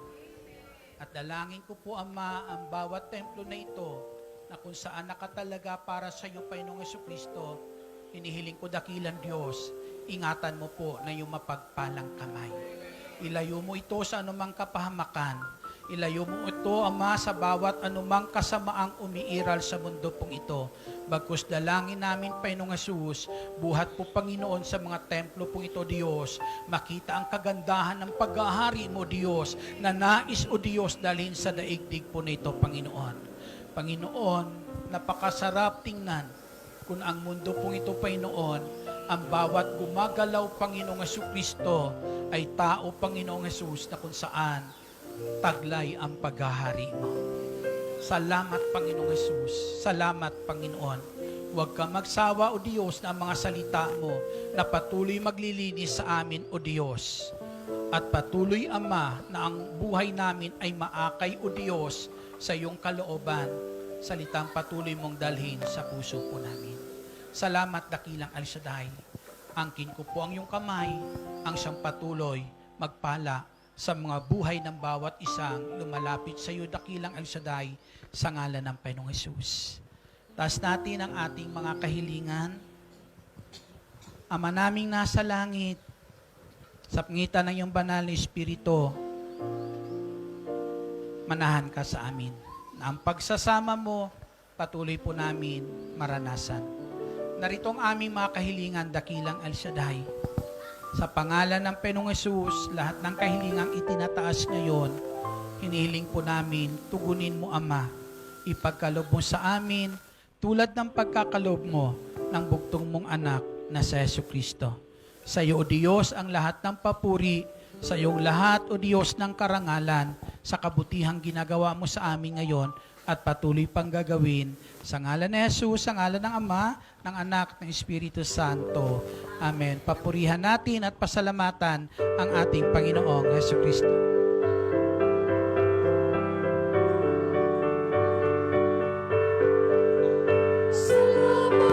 [SPEAKER 1] At dalangin ko po, Ama, ang bawat templo na ito na kung saan nakatalaga para sa iyo, Panginoong Jesucristo, hinihiling ko dakilang Diyos, ingatan mo po na iyong mapagpalang kamay. Ilayo mo ito sa anumang kapahamakan. Ilayo mo ito, Ama, sa bawat anumang kasamaang umiiral sa mundo pong ito. Bagkus dalangin namin, Panginoong Jesus, buhat po, Panginoon, sa mga templo pong ito, Diyos, makita ang kagandahan ng paghahari mo, Diyos, na nais, O Diyos, dalhin sa daigdig po nito, Panginoon. Panginoon, napakasarap tingnan kung ang mundo pong ito, Panginoon, ang bawat gumagalaw, Panginoong Jesucristo, ay tao, Panginoong Jesus, na kung saan taglay ang paghahari mo. Salamat, Panginoong Jesus. Salamat, Panginoon. Huwag ka magsawa, O Diyos, na ang mga salita mo na patuloy maglilinis sa amin, O Diyos. At patuloy, Ama, na ang buhay namin ay maakay, O Diyos, sa iyong kalooban. Salitang patuloy mong dalhin sa puso po namin. Salamat, dakilang El Shaddai. Angkin ko po ang iyong kamay, ang siyang patuloy magpala sa mga buhay ng bawat isang lumalapit sa iyo, dakilang El Shaddai, sa ngalan ng Panginoong Jesus. Taas natin ang ating mga kahilingan. Ama naming nasa langit, sa pangitan ng iyong banal na Espiritu, manahan ka sa amin. Na ang pagsasama mo, patuloy po namin maranasan. Narito ang aming mga kahilingan, dakilang El Shaddai. Sa pangalan ng Panginoong Jesus, lahat ng kahilingang itinataas ngayon, hinihiling po namin, tugunin mo, Ama. Ipagkalob mo sa amin, tulad ng pagkakalob mo ng bugtong mong anak na si Jesucristo. Sa iyo, O Diyos, ang lahat ng papuri, sa iyong lahat, O Diyos, ng karangalan, sa kabutihang ginagawa mo sa amin ngayon, at patuloy pang gagawin. Sa ngalan ni Jesus, sa ngalan ng Ama, ng Anak, ng Espiritu Santo. Amen. Papurihan natin at pasalamatan ang ating Panginoong Jesucristo.
[SPEAKER 2] Salamat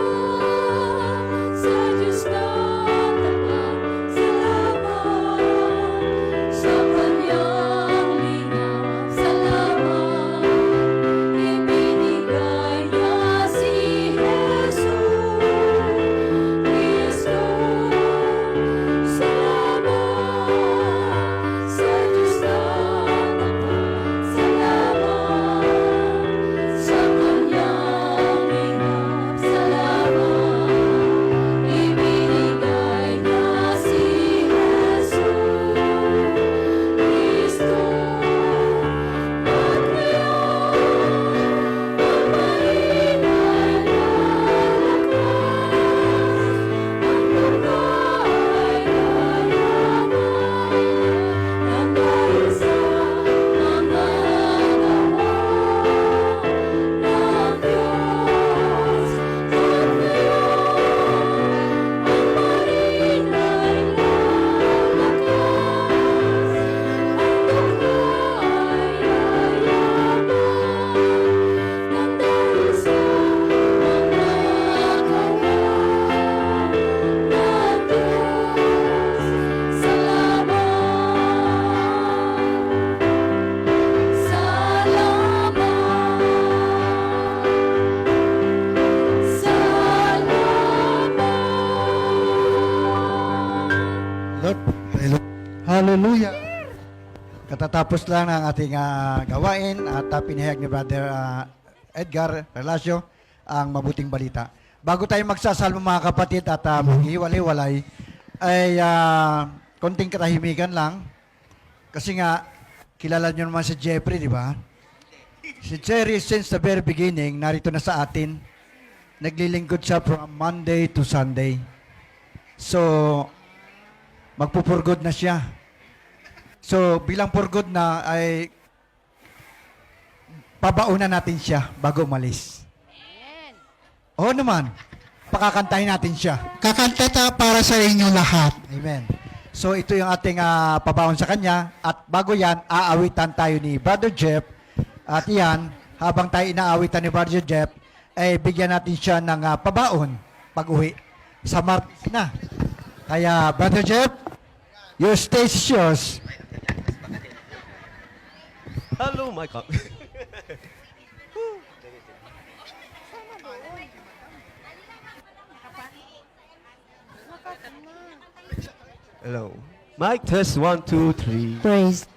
[SPEAKER 2] sa Diyos na tapat. Salamat sa Kanyang linaw. Salamat, ibinigay niya si Jesus Cristo. Salamat sa Diyos
[SPEAKER 3] Hallelujah. Katatapos lang ng ating gawain at pinahayag ni Brother Edgar Relasio ang mabuting balita. Bago tayo magsasalmo mga kapatid at maghiwalay-walay, ay konting katahimikan lang. Kasi nga, kilala nyo naman si Jeffrey, di ba? Si Jerry, since the very beginning, narito na sa atin. Naglilingkod siya from Monday to Sunday. So, magpupurgod na siya. So, bilang purgod na ay pabaunan natin siya bago umalis. Oo naman. Pakakantahin natin siya.
[SPEAKER 4] Kakanta para sa inyo lahat.
[SPEAKER 3] Amen. So, ito yung ating pabaon sa kanya. At bago yan, aawitan tayo ni Brother Jeff. At yan, habang tayo inaawitan ni Brother Jeff, ay bigyan natin siya ng pabaon pag-uwi. Sa Mark na. Kaya, Brother Jeff, your stage is yours.
[SPEAKER 5] Hello, my God. Hello. Mic test 1, 2, 3.
[SPEAKER 2] Praise